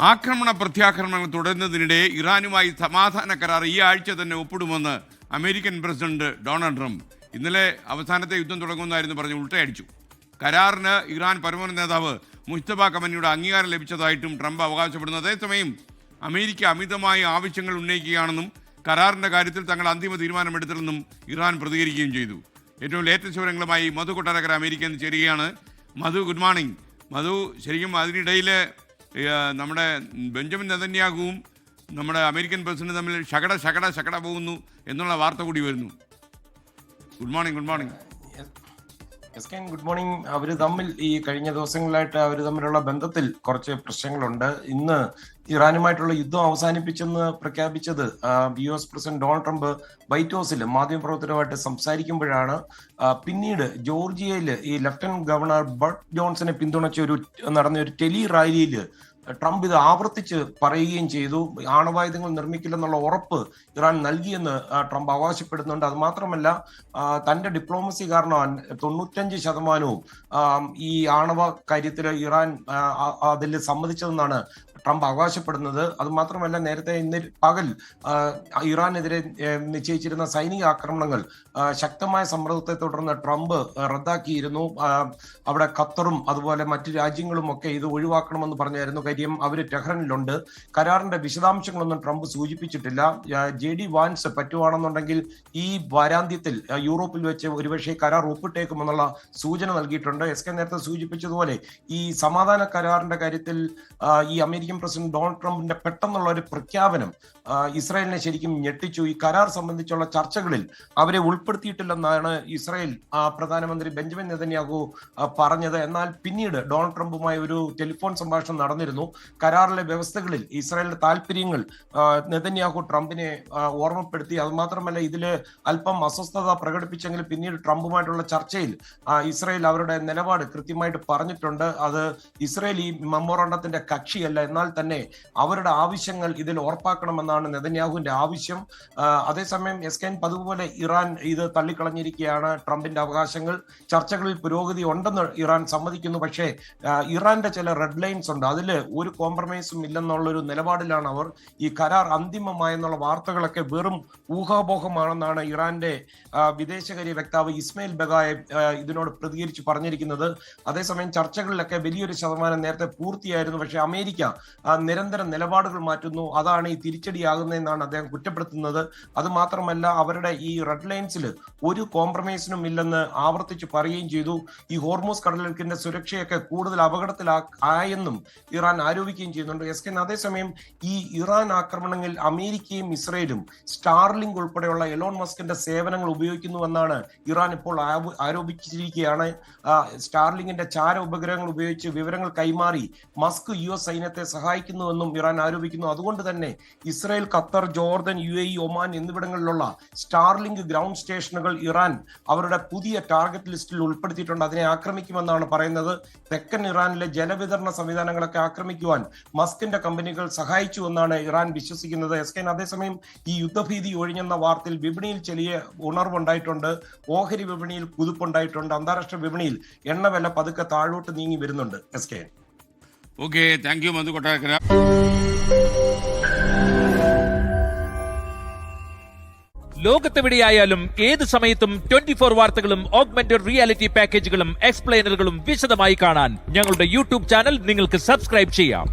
ആക്രമണ പ്രത്യാക്രമണങ്ങൾ തുടരുന്നതിനിടെ ഇറാനുമായി സമാധാന കരാർ ഈ ആഴ്ച തന്നെ ഒപ്പിടുമെന്ന് അമേരിക്കൻ പ്രസിഡന്റ് ഡൊണാൾഡ് ട്രംപ് ഇന്നലെ അവസാനത്തെ യുദ്ധം തുടങ്ങുമെന്നായിരുന്നു പറഞ്ഞ് ഉൾട്ടയടിച്ചു. കരാറിന് ഇറാൻ പരമോന്നത നേതാവ് മുജ്തബ ഖമനിയുടെ അംഗീകാരം ലഭിച്ചതായിട്ടും ട്രംപ് അവകാശപ്പെടുന്നു. അതേസമയം അമേരിക്ക അമിതമായി ആവശ്യങ്ങൾ ഉന്നയിക്കുകയാണെന്നും കരാറിൻ്റെ കാര്യത്തിൽ തങ്ങൾ അന്തിമ തീരുമാനമെടുത്തില്ലെന്നും ഇറാൻ പ്രതികരിക്കുകയും ചെയ്തു. ഏറ്റവും ലേറ്റസ്റ്റ് വിവരങ്ങളുമായി മധു കൊട്ടാരക്കര അമേരിക്കയിൽ നിന്ന് ചേരുകയാണ്. മധു, ഗുഡ് മോർണിംഗ്. മധു, ശരിക്കും അതിനിടയിൽ നമ്മുടെ ബെഞ്ചമിൻ നെതന്യാഹുവും നമ്മുടെ അമേരിക്കൻ പ്രസിഡന്റ് തമ്മിൽ ശകട പോകുന്നു എന്നുള്ള വാർത്ത കൂടി വരുന്നു. Good morning. Good morning. അവർ തമ്മിൽ ഈ കഴിഞ്ഞ ദിവസങ്ങളായിട്ട് അവർ തമ്മിലുള്ള ബന്ധത്തിൽ കുറച്ച് പ്രശ്നങ്ങളുണ്ട്. ഇന്ന് ഇറാനുമായിട്ടുള്ള യുദ്ധം അവസാനിപ്പിച്ചെന്ന് പ്രഖ്യാപിച്ചത് US president Donald Trump white ഹൗസിൽ മാധ്യമപ്രവർത്തകരുമായിട്ട് സംസാരിക്കുമ്പോഴാണ്. പിന്നീട് ജോർജിയയിൽ ഈ ലഫ്റ്റനന്റ് ഗവർണർ ബർട്ട് ജോൺസനെ പിന്തുണച്ച നടന്ന ഒരു ടെലി റാലിയിൽ ട്രംപ് ഇത് ആവർത്തിച്ച് പറയുകയും ചെയ്തു. ആണവായുധങ്ങൾ നിർമ്മിക്കില്ലെന്നുള്ള ഉറപ്പ് ഇറാൻ നൽകിയെന്ന് ട്രംപ് അവകാശപ്പെടുന്നുണ്ട്. അത് മാത്രമല്ല, തന്റെ ഡിപ്ലോമസി കാരണം 95% ഈ ആണവ കാര്യത്തിൽ ഇറാൻ അതിൽ സമ്മതിച്ചതെന്നാണ് ട്രംപ് അവകാശപ്പെടുന്നത്. അത് മാത്രമല്ല, നേരത്തെ ഇന്ന് പകൽ ഇറാനെതിരെ നിശ്ചയിച്ചിരുന്ന സൈനിക ആക്രമണങ്ങൾ ശക്തമായ സമ്മർദ്ദത്തെ തുടർന്ന് ട്രംപ് റദ്ദാക്കിയിരുന്നു. അവിടെ ഖത്തറും അതുപോലെ മറ്റു രാജ്യങ്ങളും ഒക്കെ ഇത് ഒഴിവാക്കണമെന്ന് പറഞ്ഞായിരുന്നു. കാര്യം അവർ ടെഹ്റാനിലുണ്ട്. കരാറിന്റെ വിശദാംശങ്ങളൊന്നും ട്രംപ് സൂചിപ്പിച്ചിട്ടില്ല. JD വാൻസ് പറ്റുവാണെന്നുണ്ടെങ്കിൽ ഈ വാരാന്ത്യത്തിൽ യൂറോപ്പിൽ വെച്ച് ഒരുപക്ഷെ കരാർ ഒപ്പിട്ടേക്കുമെന്നുള്ള സൂചന നൽകിയിട്ടുണ്ട്. നേരത്തെ സൂചിപ്പിച്ചതുപോലെ ഈ സമാധാന കരാറിന്റെ കാര്യത്തിൽ ഈ അമേരിക്കൻ പ്രസിഡന്റ് ഡൊണാൾഡ് ട്രംപിന്റെ പെട്ടെന്നുള്ള ഒരു പ്രഖ്യാപനം ഇസ്രായേലിനെ ശരിക്കും ഞെട്ടിച്ചു. ഈ കരാർ സംബന്ധിച്ചുള്ള ചർച്ചകളിൽ അവരെ ഉൾപ്പെടുത്തിയിട്ടില്ലെന്നാണ് ഇസ്രായേൽ പ്രധാനമന്ത്രി ബെഞ്ചമിൻ നെതന്യാഹു പറഞ്ഞത്. എന്നാൽ പിന്നീട് ഡൊണാൾഡ് ട്രംപുമായി ഒരു ടെലിഫോൺ സംഭാഷണം നടന്നിരുന്നു. കരാറിലെ വ്യവസ്ഥകളിൽ ഇസ്രായേലിന്റെ താല്പര്യങ്ങൾ നെതന്യാഹു ട്രംപിനെ ഓർമ്മപ്പെടുത്തി. അത് മാത്രമല്ല, ഇതില് അല്പം അസ്വസ്ഥത പ്രകടിപ്പിച്ചെങ്കിൽ പിന്നീട് ട്രംപുമായിട്ടുള്ള ചർച്ചയിൽ ഇസ്രായേൽ അവരുടെ നിലപാട് കൃത്യമായിട്ട് പറഞ്ഞിട്ടുണ്ട്. അത് ഇസ്രായേൽ ഈ മെമ്മോറാണ്ടത്തിന്റെ കക്ഷിയല്ല, എന്നാൽ തന്നെ അവരുടെ ആവശ്യങ്ങൾ ഇതിൽ ഉറപ്പാക്കണമെന്നാണ് നെതന്യാഹുവിന്റെ ആവശ്യം. അതേസമയം പതുപോലെ ഇറാൻ ഇത് തള്ളിക്കളഞ്ഞിരിക്കുകയാണ്. ട്രംപിന്റെ അവകാശങ്ങൾ ചർച്ചകളിൽ പുരോഗതി ഉണ്ടെന്ന് ഇറാൻ സമ്മതിക്കുന്നു. പക്ഷേ ഇറാന്റെ ചില റെഡ് ലൈൻസ് ഉണ്ട്, അതിൽ ഒരു കോംപ്രമൈസും ഇല്ലെന്നുള്ളൊരു നിലപാടിലാണ് അവർ. ഈ കരാർ അന്തിമമായെന്നുള്ള വാർത്തകളൊക്കെ വെറും ഊഹാപോഹമാണെന്നാണ് ഇറാന്റെ വിദേശകാര്യ വക്താവ് ഇസ്മയിൽ ബഗായ് ഇതിനോട് പ്രതികരിച്ച് പറഞ്ഞിരിക്കുന്നത്. അതേസമയം ചർച്ചകളിലൊക്കെ വലിയൊരു ശതമാനം നേരത്തെ പൂർത്തിയായിരുന്നു. പക്ഷേ അമേരിക്ക നിരന്തരം നിലപാടുകൾ മാറ്റുന്നു, അതാണ് ഈ തിരിച്ചടിയാകുന്നതെന്നാണ് അദ്ദേഹം കുറ്റപ്പെടുത്തുന്നത്. അത് മാത്രമല്ല, അവരുടെ ഈ റെഡ് ലൈൻസിൽ ഒരു കോംപ്രമൈസിനും ഇല്ലെന്ന് ആവർത്തിച്ച് പറയുകയും ചെയ്തു. ഈ ഹോർമൂസ് കടലിടുക്കിന്റെ സുരക്ഷയൊക്കെ കൂടുതൽ അപകടത്തിലായെന്നും ഇറാൻ ആരോപിക്കുകയും ചെയ്യുന്നുണ്ട്. അതേസമയം ഈ ഇറാൻ ആക്രമണങ്ങളിൽ അമേരിക്കയും ഇസ്രയേലും സ്റ്റാർലിങ്ക് ഉൾപ്പെടെയുള്ള എലോൺ മസ്കിന്റെ സേവനങ്ങൾ ഉപയോഗിക്കുന്നുവെന്നാണ് ഇറാൻ ഇപ്പോൾ ആരോപിച്ചിരിക്കുകയാണ്. സ്റ്റാർലിങ്കിന്റെ ചാര ഉപഗ്രഹങ്ങൾ ഉപയോഗിച്ച് വിവരങ്ങൾ കൈമാറി മസ്ക് US സൈന്യത്തെ സഹായിക്കുന്നുവെന്നും ഇറാൻ ആരോപിക്കുന്നു. അതുകൊണ്ട് തന്നെ Israel, Qatar, Jordan, UAE, Oman എന്നിവിടങ്ങളിലുള്ള സ്റ്റാർലിങ്ക് ഗ്രൗണ്ട് സ്റ്റേഷനുകൾ ഇറാൻ അവരുടെ പുതിയ ടാർഗറ്റ് ലിസ്റ്റിൽ ഉൾപ്പെടുത്തിയിട്ടുണ്ട്. അതിനെ ആക്രമിക്കുമെന്നാണ് പറയുന്നത്. തെക്കൻ ഇറാനിലെ ജലവിതരണ സംവിധാനങ്ങളൊക്കെ ആക്രമിക്കുവാൻ മസ്കിന്റെ കമ്പനികൾ സഹായിച്ചുവെന്നാണ് ഇറാൻ വിശ്വസിക്കുന്നത്. അതേസമയം ഈ യുദ്ധഭീതി ഒഴിഞ്ഞെന്ന വാർത്തയിൽ വിപണിയിൽ ചെറിയ ഉണർവുണ്ടായിട്ടുണ്ട്. ഓഹരി വിപണിയിൽ കുതിപ്പുണ്ടായിട്ടുണ്ട്. അന്താരാഷ്ട്ര വിപണിയിൽ എണ്ണവില പതുക്കെ താഴോട്ട് നീങ്ങി വരുന്നുണ്ട്. ഓക്കെ, താങ്ക് യു മധു കൊട്ടാരക്കര. ലോകത്തെവിടെയായാലും ഏത് സമയത്തും 24 വാർത്തകളും ഓഗ്മെന്റഡ് റിയാലിറ്റി പാക്കേജുകളും എക്സ്പ്ലെയിനറുകളും വിശദമായി കാണാൻ ഞങ്ങളുടെ YouTube ചാനൽ നിങ്ങൾക്ക് സബ്സ്ക്രൈബ് ചെയ്യാം.